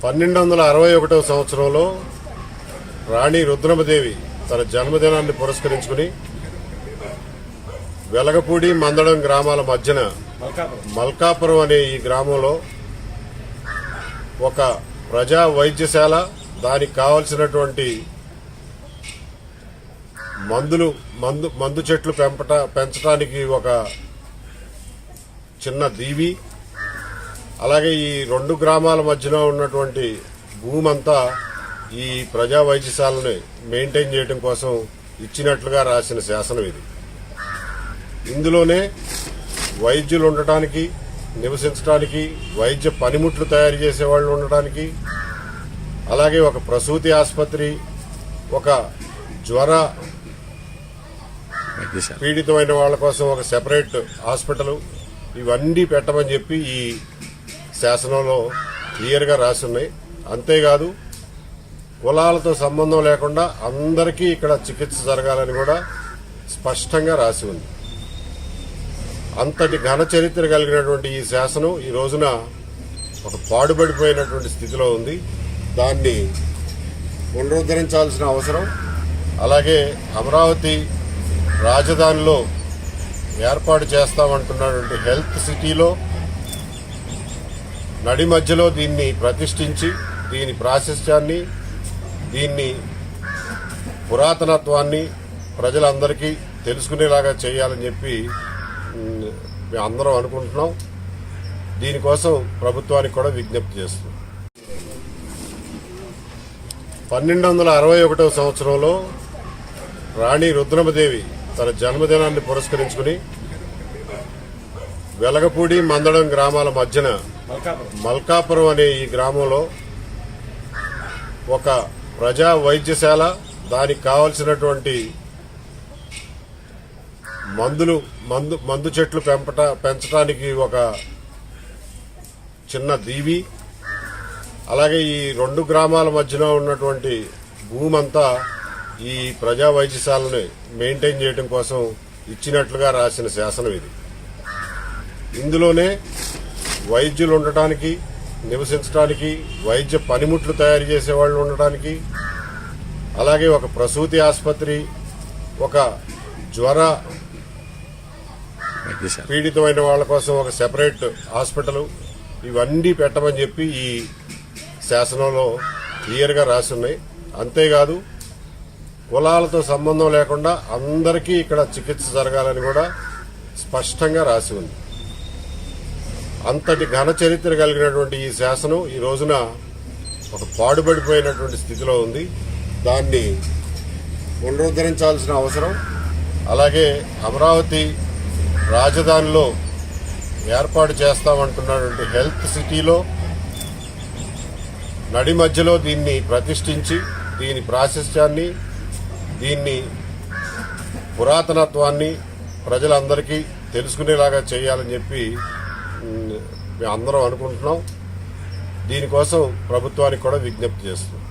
1261వ సంవత్సరంలో రాణి రుద్రమదేవి తన జన్మదినాన్ని పురస్కరించుకుని వెలగపూడి మందడం గ్రామాల మధ్యన మల్కాపురం అనే ఈ గ్రామంలో ఒక ప్రజా వైద్యశాల, దానికి కావలసినటువంటి మందు చెట్లు పెంచడానికి ఒక చిన్న దీవి, అలాగే ఈ రెండు గ్రామాల మధ్యలో ఉన్నటువంటి భూమి అంతా ఈ ప్రజా వైద్యశాలని మెయింటైన్ చేయడం కోసం ఇచ్చినట్లుగా రాసిన శాసనం ఇది. ఇందులోనే వైద్యులు ఉండటానికి, నివసించడానికి, వైద్య పనిముట్లు తయారు చేసేవాళ్ళు ఉండటానికి, అలాగే ఒక ప్రసూతి ఆసుపత్రి, ఒక జ్వర పీడితమైన వాళ్ళ కోసం ఒక సెపరేట్ హాస్పిటల్, ఇవన్నీ పెట్టమని చెప్పి ఈ శాసనంలో క్లియర్గా రాసి ఉన్నాయి. అంతేకాదు కులాలతో సంబంధం లేకుండా అందరికీ ఇక్కడ చికిత్స జరగాలని కూడా స్పష్టంగా రాసి ఉంది. అంతటి ఘన చరిత్ర కలిగినటువంటి ఈ శాసనం ఈ రోజున ఒక పాడుబడిపోయినటువంటి స్థితిలో ఉంది. దాన్ని పునరుద్ధరించాల్సిన అవసరం, అలాగే అమరావతి రాజధానిలో ఏర్పాటు చేస్తామంటున్నటువంటి హెల్త్ సిటీలో నడి మధ్యలో దీన్ని ప్రతిష్ఠించి దీని ప్రాశస్త్యాన్ని, దీన్ని పురాతనత్వాన్ని ప్రజలందరికీ తెలుసుకునేలాగా చేయాలని చెప్పి మేము అందరం అనుకుంటున్నాం. దీనికోసం ప్రభుత్వానికి కూడా విజ్ఞప్తి చేస్తున్నాం. 1261వ సంవత్సరంలో రాణి రుద్రమదేవి తన జన్మదినాన్ని పురస్కరించుకుని వెలగపూడి మందడం గ్రామాల మధ్యన మల్కాపురం అనే ఈ గ్రామంలో ఒక ప్రజా వైద్యశాల, దానికి కావలసినటువంటి మందు చెట్లు పెంచడానికి ఒక చిన్న దీవి, అలాగే ఈ రెండు గ్రామాల మధ్యలో ఉన్నటువంటి భూమి అంతా ఈ ప్రజా వైద్యశాలని మెయింటైన్ చేయడం కోసం ఇచ్చినట్లుగా రాసిన శాసనం ఇది. ఇందులోనే వైద్యులు ఉండటానికి, నివసించడానికి, వైద్య పనిముట్లు తయారు చేసేవాళ్ళు ఉండటానికి, అలాగే ఒక ప్రసూతి ఆసుపత్రి, ఒక జ్వర పీడితమైన వాళ్ళ కోసం ఒక సెపరేట్ హాస్పిటల్, ఇవన్నీ పెట్టమని చెప్పి ఈ శాసనంలో క్లియర్గా రాసి ఉన్నాయి. అంతేకాదు కులాలతో సంబంధం లేకుండా అందరికీ ఇక్కడ చికిత్స జరగాలని కూడా స్పష్టంగా రాసి ఉంది. అంతటి ఘన చరిత్ర కలిగినటువంటి ఈ శాసనం ఈ రోజున ఒక పాడుబడిపోయినటువంటి స్థితిలో ఉంది. దాన్ని పునరుద్ధరించాల్సిన అవసరం, అలాగే అమరావతి రాజధానిలో ఏర్పాటు చేస్తామంటున్నటువంటి హెల్త్ సిటీలో నడి మధ్యలో దీన్ని ప్రతిష్ఠించి దీని ప్రాశస్త్యాన్ని, దీన్ని పురాతనత్వాన్ని ప్రజలందరికీ తెలుసుకునేలాగా చేయాలని చెప్పి మేము అందరం అనుకుంటున్నాం. దీనికోసం ప్రభుత్వానికి కూడా విజ్ఞప్తి చేస్తున్నాం.